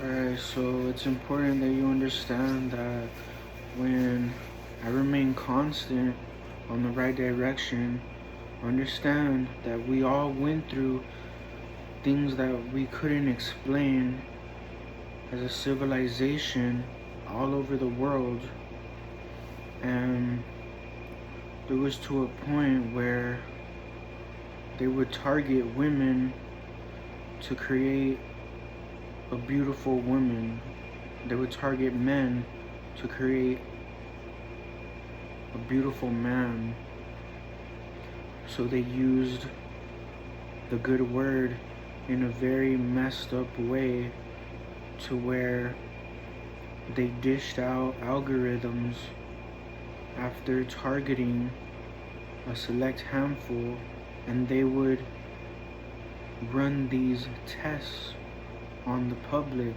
Alright, so it's important that you understand that when I remain constant on the right direction, understand that we all went through things that we couldn't explain as a civilization all over the world. And it was to a point where they would target women to create a beautiful woman. They would target men to create a beautiful man. So they used the good word in a very messed up way, to where they dished out algorithms after targeting a select handful, and they would run these tests on the public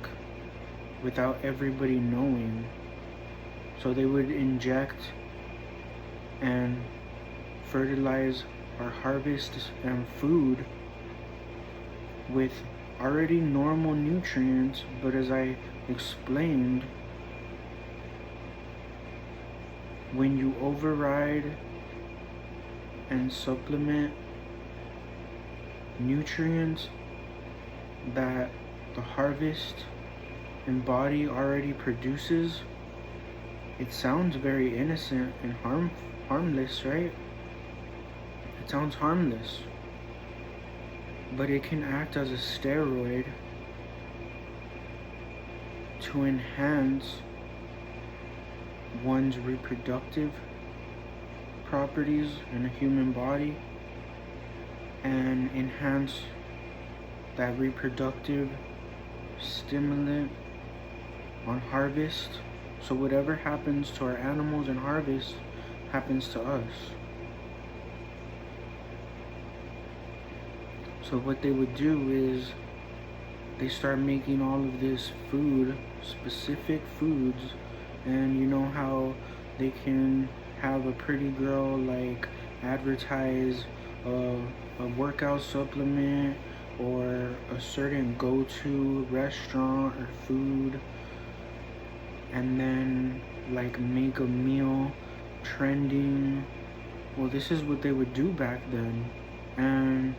without everybody knowing. So they would inject and fertilize our harvests and food with already normal nutrients, but as I explained, when you override and supplement nutrients that the harvest and body already produces, it sounds very innocent and harmless, right? It sounds harmless, but it can act as a steroid to enhance one's reproductive properties in a human body and enhance that reproductive stimulant on harvest. So whatever happens to our animals in harvest happens to us. So what they would do is they start making all of this food, specific foods, and you know how they can have a pretty girl like advertise a workout supplement or a certain go-to restaurant or food, and then like make a meal trending. Well, this is what they would do back then. And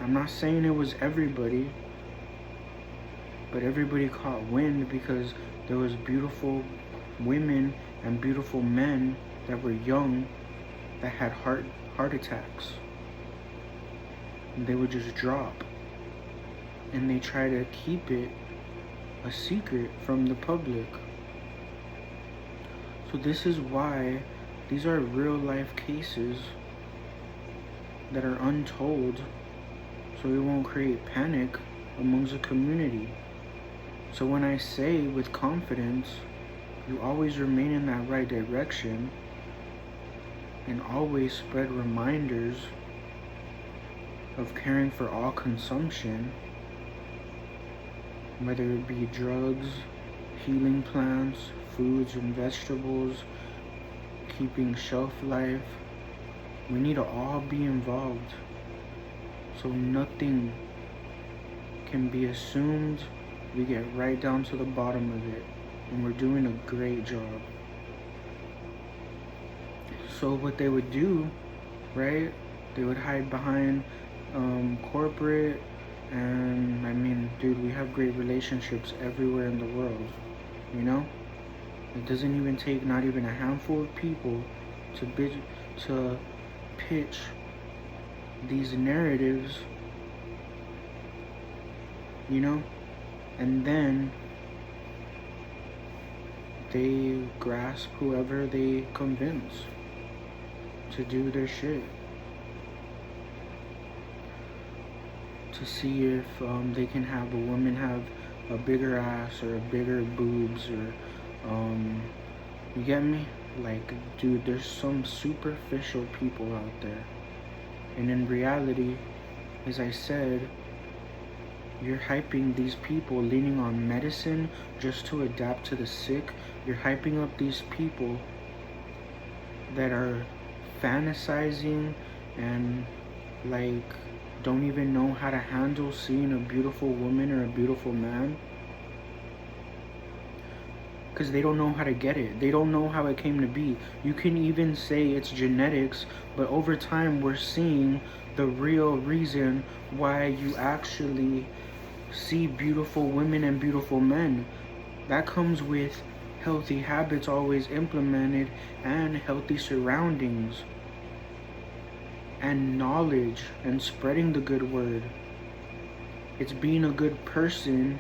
I'm not saying it was everybody, but everybody caught wind because there was beautiful women and beautiful men that were young that had heart attacks. And they would just drop, and they try to keep it a secret from the public. So this is why these are real life cases that are untold, so it won't create panic amongst the community. So when I say with confidence, you always remain in that right direction and always spread reminders of caring for all consumption, whether it be drugs, healing plants, foods and vegetables, keeping shelf life. We need to all be involved, so nothing can be assumed. We get right down to the bottom of it, and we're doing a great job. So what they would do, right, they would hide behind corporate, and I mean, dude, we have great relationships everywhere in the world, you know? It doesn't even take not even a handful of people to pitch these narratives, you know, and then they grasp whoever they convince to do their shit, to see if they can have a woman have a bigger ass or a bigger boobs, or you get me? Like, dude, there's some superficial people out there. And in reality, as I said, you're hyping these people leaning on medicine just to adapt to the sick. You're hyping up these people that are fantasizing and like don't even know how to handle seeing a beautiful woman or a beautiful man, because they don't know how to get it. They don't know how it came to be. You can even say it's genetics, but over time we're seeing the real reason why you actually see beautiful women and beautiful men. That comes with healthy habits always implemented, and healthy surroundings, and knowledge, and spreading the good word. It's being a good person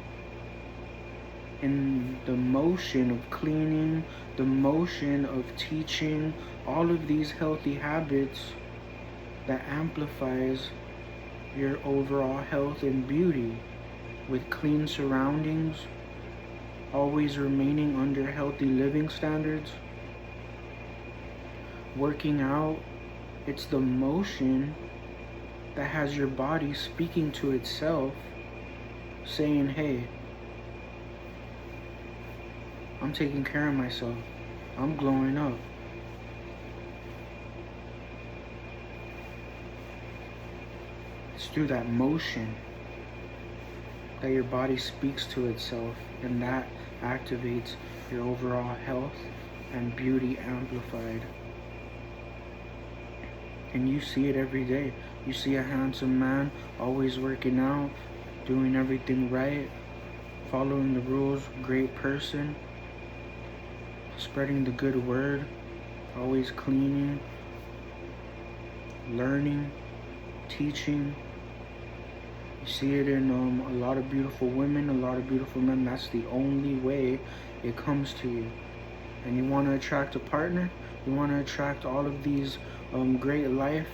in the motion of cleaning, the motion of teaching, all of these healthy habits that amplifies your overall health and beauty, with clean surroundings, always remaining under healthy living standards. Working out, it's the motion that has your body speaking to itself, saying, hey, I'm taking care of myself. I'm glowing up. It's through that motion that your body speaks to itself, and that activates your overall health and beauty amplified. And you see it every day. You see a handsome man always working out, doing everything right, following the rules, great person, spreading the good word, always cleaning, learning, teaching. You see it in a lot of beautiful women, a lot of beautiful men. That's the only way it comes to you. And you want to attract a partner, you want to attract all of these great life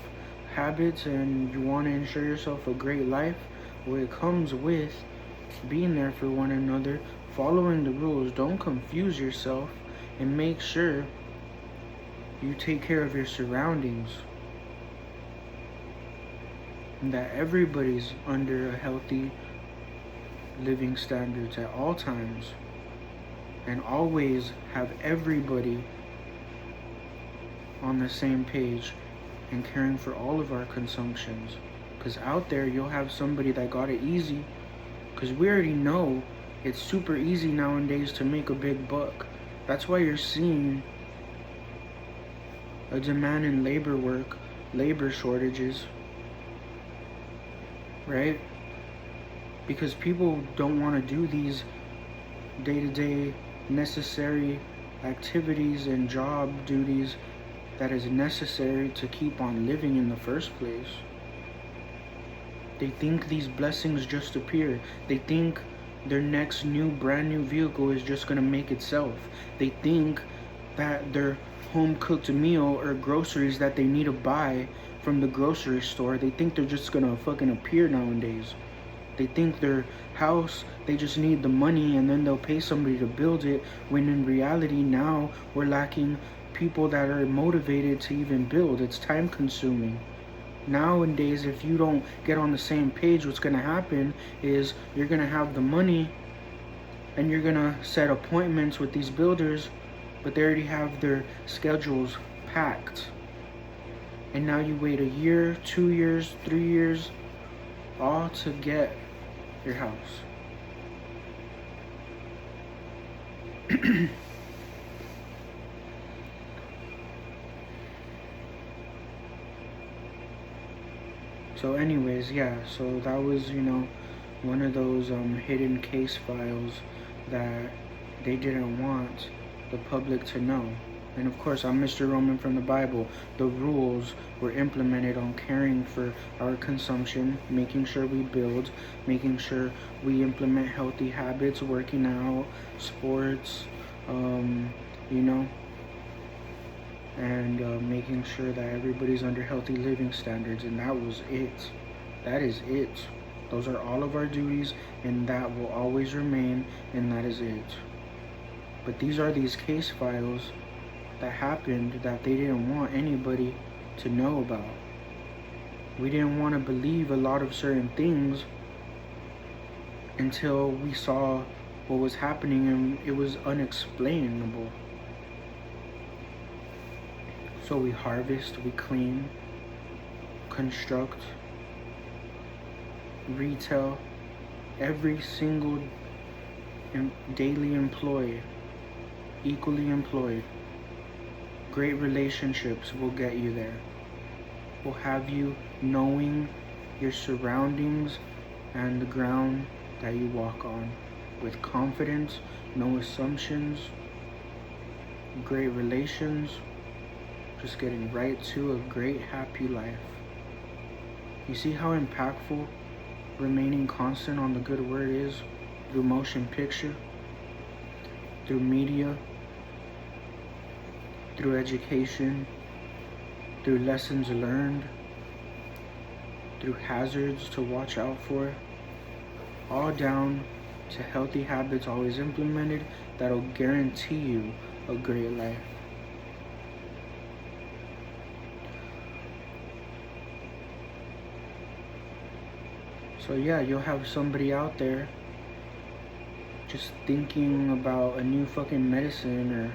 habits, and you want to ensure yourself a great life. Well, it comes with being there for one another, following the rules. Don't confuse yourself, and make sure you take care of your surroundings, and that everybody's under a healthy living standards at all times, and always have everybody on the same page and caring for all of our consumptions. Because out there you'll have somebody that got it easy, because we already know it's super easy nowadays to make a big buck. That's why you're seeing a demand in labor shortages, right? Because people don't want to do these day-to-day necessary activities and job duties that is necessary to keep on living in the first place. They think these blessings just appear. They think their next brand new vehicle is just gonna make itself. They think that their home cooked meal or groceries that they need to buy from the grocery store, they think they're just gonna fucking appear nowadays. They think their house, they just need the money and then they'll pay somebody to build it, when in reality now we're lacking people that are motivated to even build. It's time consuming. Nowadays, if you don't get on the same page, what's gonna happen is you're gonna have the money and you're gonna set appointments with these builders, but they already have their schedules packed. And now you wait a year, 2 years, 3 years, all to get your house. So anyways, yeah, so that was, one of those hidden case files that they didn't want the public to know. And of course, I'm Mr. Roman from the Bible. The rules were implemented on caring for our consumption, making sure we build, making sure we implement healthy habits, working out, sports, and making sure that everybody's under healthy living standards. And that was it. That is it. Those are all of our duties, and that will always remain, and that is it. But these are these case files that happened that they didn't want anybody to know about. We didn't want to believe a lot of certain things until we saw what was happening, and it was unexplainable. So we harvest, we clean, construct, retail, every single daily employee, equally employed. Great relationships will get you there. Will have you knowing your surroundings and the ground that you walk on with confidence, no assumptions, great relations, just getting right to a great happy life. You see how impactful remaining constant on the good word is through motion picture, through media, through education, through lessons learned, through hazards to watch out for, all down to healthy habits always implemented that'll guarantee you a great life. So yeah, you'll have somebody out there just thinking about a new fucking medicine or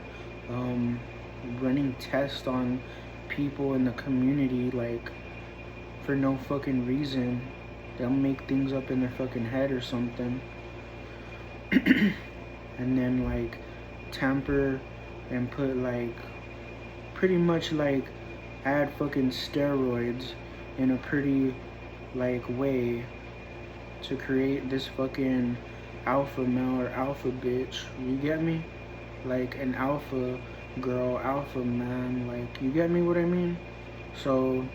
running tests on people in the community, like, for no fucking reason. They'll make things up in their fucking head or something. And then, like, tamper and put, like, pretty much, like, add fucking steroids in a pretty, like, way to create this fucking alpha male or alpha bitch. You get me? Like an alpha girl, alpha man. Like, you get me what I mean? So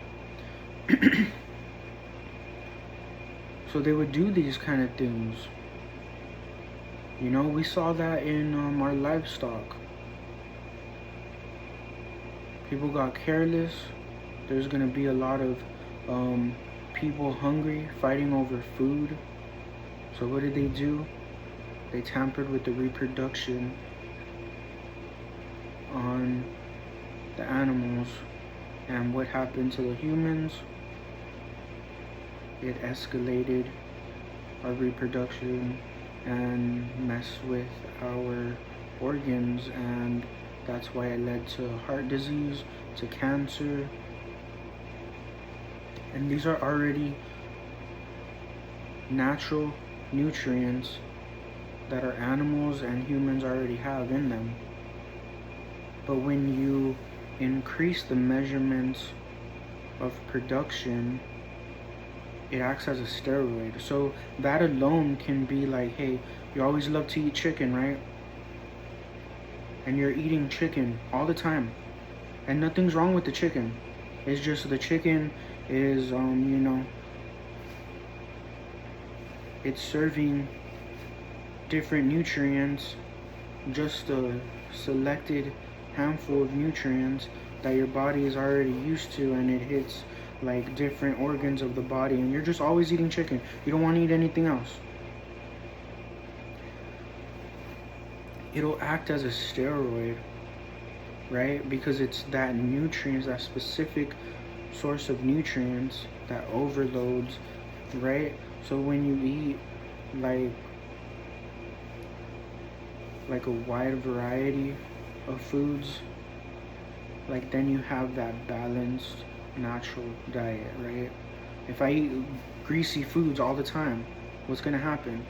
so they would do these kind of things. You know, we saw that in our livestock. People got careless. There's gonna be a lot of people hungry, fighting over food. So what did they do? They tampered with the reproduction on the animals. And what happened to the humans? It escalated our reproduction and messed with our organs, and that's why it led to heart disease, to cancer. And these are already natural nutrients that our animals and humans already have in them. But when you increase the measurements of production, it acts as a steroid. So that alone can be like, hey, you always love to eat chicken, right? And you're eating chicken all the time, and nothing's wrong with the chicken. It's just the chicken is, it's serving different nutrients, just a selected handful of nutrients that your body is already used to, and it hits like different organs of the body, and you're just always eating chicken. You don't want to eat anything else. It'll act as a steroid, right? Because it's that nutrients, that specific source of nutrients that overloads, right? So when you eat like a wide variety of foods, like, then you have that balanced natural diet, right? If I eat greasy foods all the time, what's gonna happen?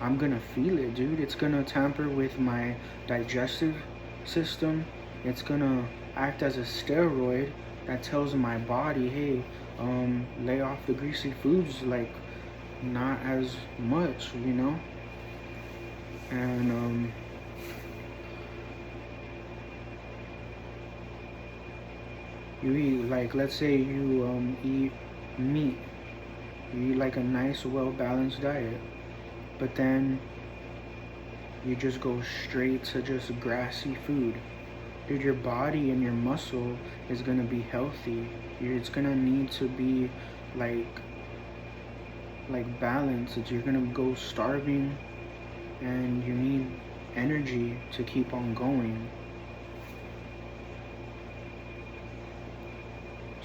I'm gonna feel it, dude. It's gonna tamper with my digestive system. It's gonna act as a steroid that tells my body, hey, lay off the greasy foods, like, not as much, you know? And you eat, like, let's say you eat meat. You eat like a nice, well-balanced diet, but then you just go straight to just grassy food. Dude, your body and your muscle is gonna be healthy. It's gonna need to be like balanced. You're gonna go starving, and you need energy to keep on going.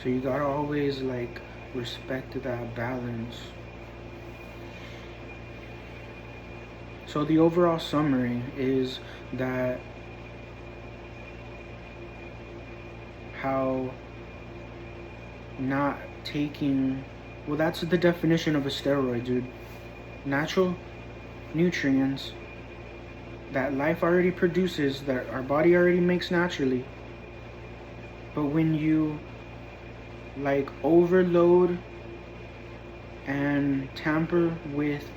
So you gotta always, like, respect that balance. So the overall summary is that how not taking Well, that's the definition of a steroid, dude. Natural nutrients that life already produces, that our body already makes naturally. But when you like overload and tamper with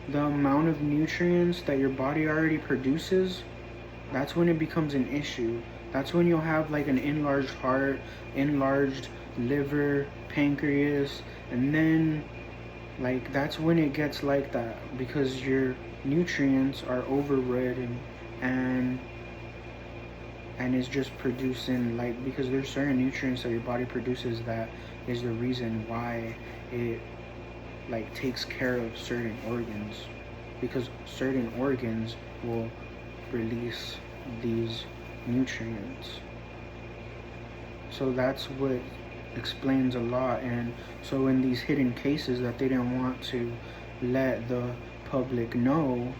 the amount of nutrients that your body already produces, that's when it becomes an issue. That's when you'll have like an enlarged heart, enlarged liver, pancreas, and then like that's when it gets like that, because your nutrients are overridden and is just producing, like, because there's certain nutrients that your body produces that is the reason why it like takes care of certain organs, because certain organs will release these nutrients. So that's what explains a lot. And so in these hidden cases that they didn't want to let the public know,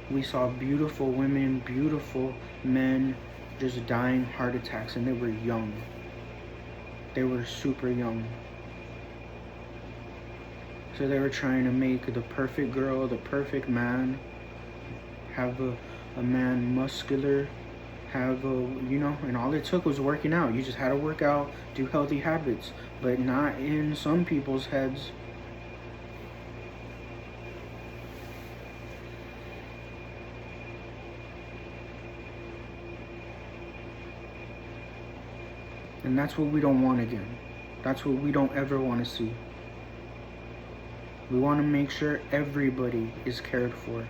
we saw beautiful women, beautiful men just dying heart attacks, and they were young. They were super young. So they were trying to make the perfect girl, the perfect man, have a man muscular, have a, and all it took was working out. You just had to work out, do healthy habits, but not in some people's heads. And that's what we don't want again. That's what we don't ever want to see. We want to make sure everybody is cared for.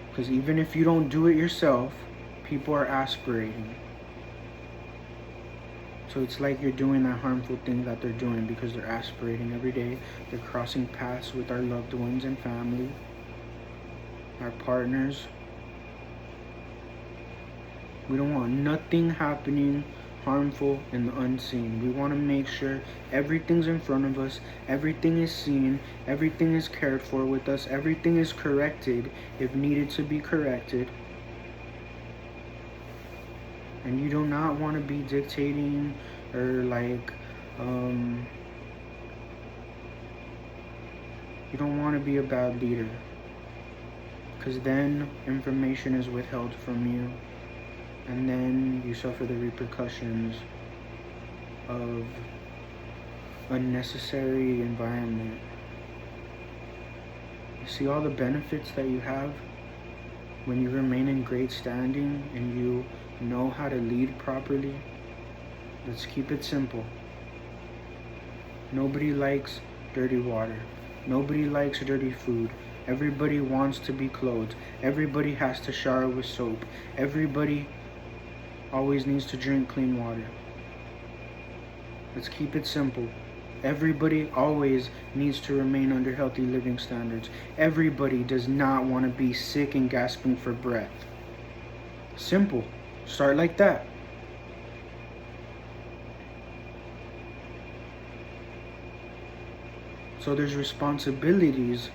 Because even if you don't do it yourself, people are aspirating. So it's like you're doing that harmful thing that they're doing because they're aspirating every day. They're crossing paths with our loved ones and family, our partners. We don't want nothing happening harmful in the unseen. We want to make sure everything's in front of us, everything is seen, everything is cared for with us, everything is corrected if needed to be corrected. And you do not want to be dictating or like you don't want to be a bad leader, because then information is withheld from you, and then you suffer the repercussions of unnecessary environment. You see all the benefits that you have when you remain in great standing and you know how to lead properly. Let's keep it simple. Nobody likes dirty water. Nobody likes dirty food. Everybody wants to be clothed. Everybody has to shower with soap. Everybody always needs to drink clean water. Let's keep it simple. Everybody always needs to remain under healthy living standards. Everybody does not want to be sick and gasping for breath. Simple. Start like that. So there's responsibilities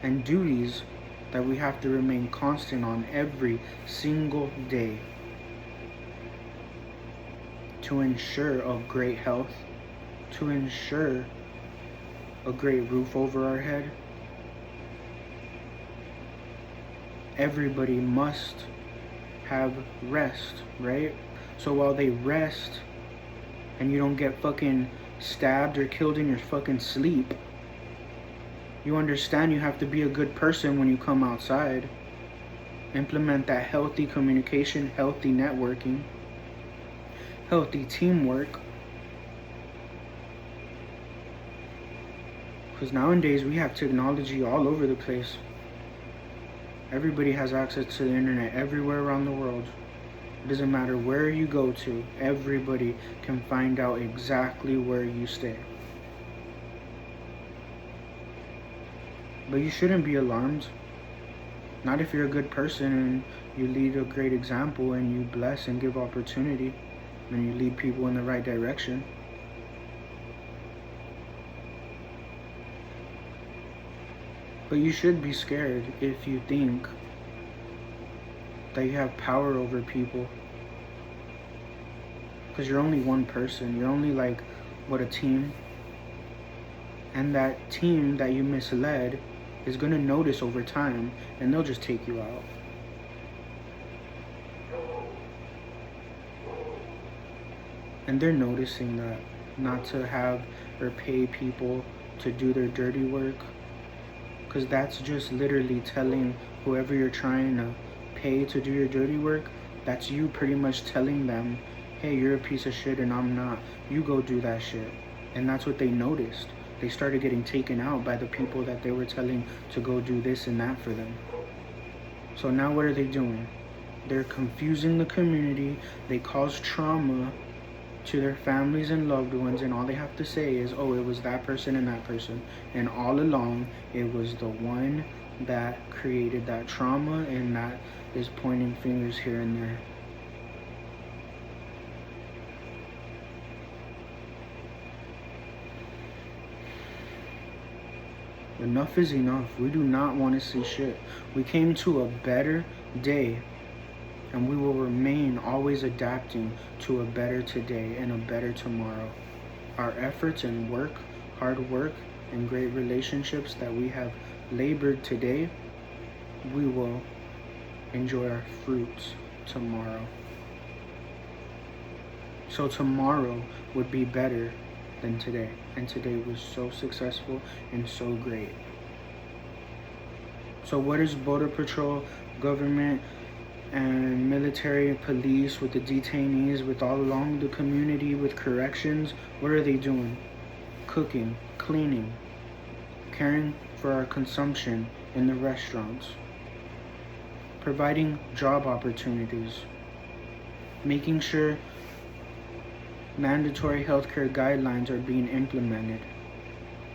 and duties that we have to remain constant on every single day to ensure of great health, to ensure a great roof over our head. Everybody must have rest, right? So while they rest and you don't get fucking stabbed or killed in your fucking sleep, you understand you have to be a good person when you come outside. Implement that healthy communication, healthy networking, healthy teamwork. Because nowadays we have technology all over the place. Everybody has access to the internet everywhere around the world. It doesn't matter where you go to, everybody can find out exactly where you stay. But you shouldn't be alarmed. Not if you're a good person and you lead a great example and you bless and give opportunity and you lead people in the right direction. But you should be scared if you think that you have power over people. Because you're only one person. You're only like with a team, and that team that you misled is going to notice over time, and they'll just take you out. And they're noticing that, not to have or pay people to do their dirty work, because that's just literally telling whoever you're trying to pay to do your dirty work, that's you pretty much telling them, hey, you're a piece of shit and I'm not. You go do that shit. And that's what they noticed. They started getting taken out by the people that they were telling to go do this and that for them. So now what are they doing? They're confusing the community. They cause trauma to their families and loved ones, and all they have to say is, oh, it was that person and that person. And all along, it was the one that created that trauma and that is pointing fingers here and there. Enough is enough. We do not want to see shit. We came to a better day, and we will remain always adapting to a better today and a better tomorrow. Our efforts and work, hard work, and great relationships that we have labored today, we will enjoy our fruits tomorrow. So tomorrow would be better than today. And today was so successful and so great. So what is Border Patrol, government, and military, police, with the detainees, with all along the community, with corrections? What are they doing? Cooking, cleaning, caring for our consumption in the restaurants, providing job opportunities, making sure mandatory healthcare guidelines are being implemented.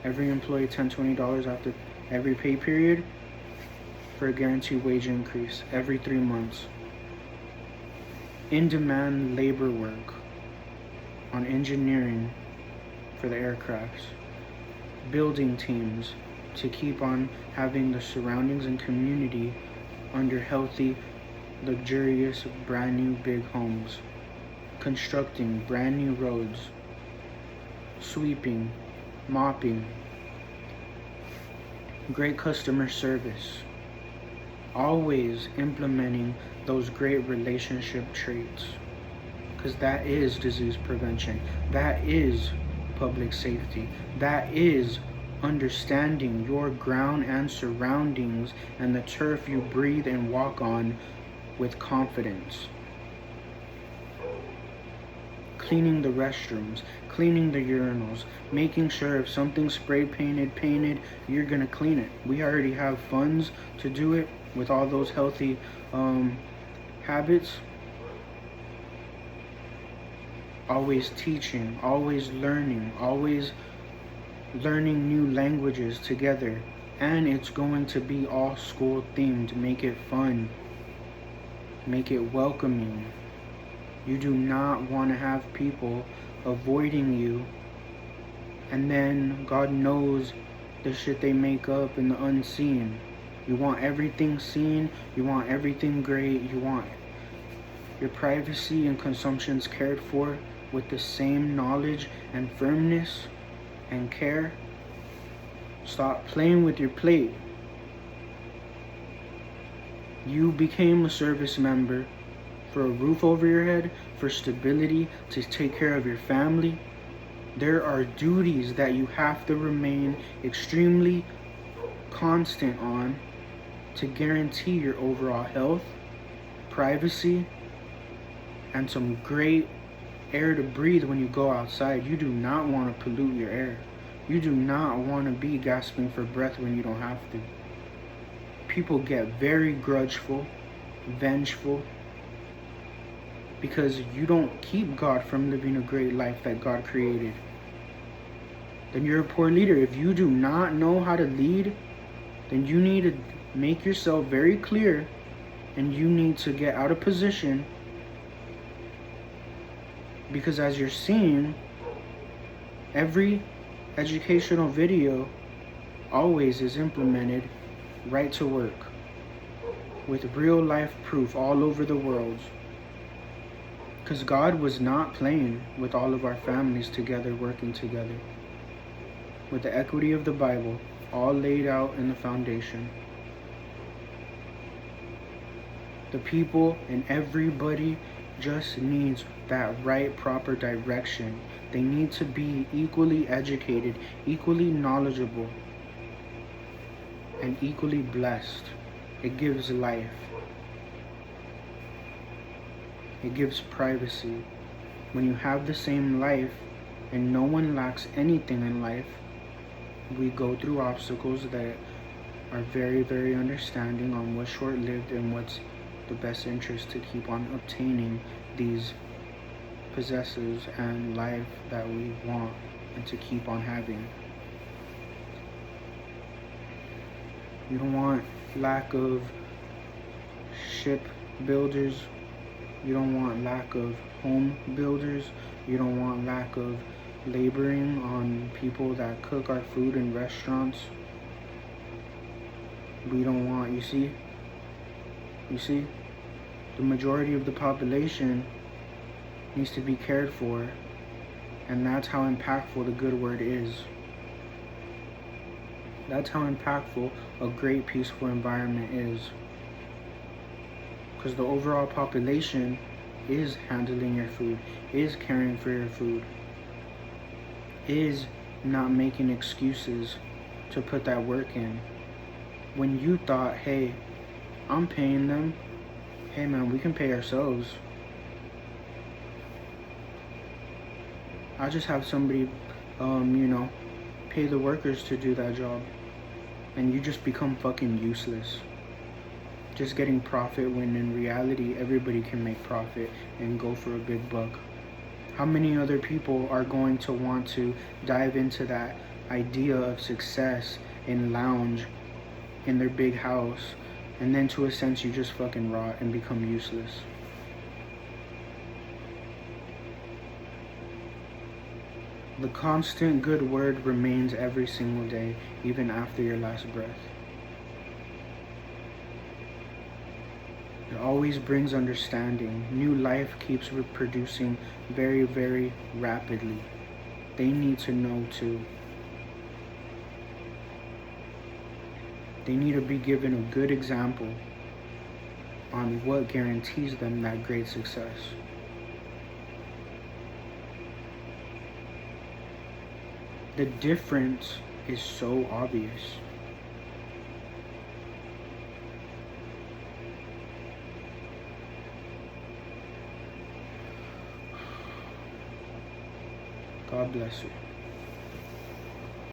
Every employee $10-$20 after every pay period for a guaranteed wage increase every 3 months. In-demand labor work on engineering for the aircrafts. Building teams to keep on having the surroundings and community under healthy, luxurious, brand new big homes. Constructing brand new roads, sweeping, mopping, great customer service, always implementing those great relationship traits, because that is disease prevention, that is public safety, that is understanding your ground and surroundings and the turf you breathe and walk on with confidence. Cleaning the restrooms, cleaning the urinals, making sure if something's spray painted, you're gonna clean it. We already have funds to do it with all those healthy habits. Always teaching, always learning new languages together. And it's going to be all school themed. Make it fun. Make it welcoming. You do not want to have people avoiding you, and then God knows the shit they make up in the unseen. You want everything seen, you want everything great, you want your privacy and consumptions cared for with the same knowledge and firmness and care. Stop playing with your plate. You became a service member for a roof over your head, for stability, to take care of your family. There are duties that you have to remain extremely constant on to guarantee your overall health, privacy, and some great air to breathe when you go outside. You do not want to pollute your air. You do not want to be gasping for breath when you don't have to. People get very grudgeful, vengeful, because you don't keep God from living a great life that God created. Then you're a poor leader. If you do not know how to lead, then you need to make yourself very clear, and you need to get out of position, because as you're seeing, every educational video always is implemented right to work with real life proof all over the world. Because God was not playing with all of our families together, working together. With the equity of the Bible all laid out in the foundation. The people and everybody just needs that right, proper direction. They need to be equally educated, equally knowledgeable, and equally blessed. It gives life. It gives privacy. When you have the same life and no one lacks anything in life, we go through obstacles that are very, very understanding on what's short-lived and what's the best interest to keep on obtaining these possessions and life that we want and to keep on having. You don't want lack of ship builders. You don't want lack of home builders. You don't want lack of laboring on people that cook our food in restaurants. We don't want, you see, the majority of the population needs to be cared for, and that's how impactful the good word is. That's how impactful a great peaceful environment is. Because the overall population is handling your food, is caring for your food, is not making excuses to put that work in. When you thought, hey, I'm paying them, hey man, we can pay ourselves. I'll just have somebody, pay the workers to do that job. And you just become fucking useless. Just getting profit when in reality, everybody can make profit and go for a big buck. How many other people are going to want to dive into that idea of success and lounge in their big house, and then to a sense you just fucking rot and become useless? The constant good word remains every single day, even after your last breath. It always brings understanding. New life keeps reproducing very, very rapidly. They need to know too. They need to be given a good example on what guarantees them that great success. The difference is so obvious. God bless you.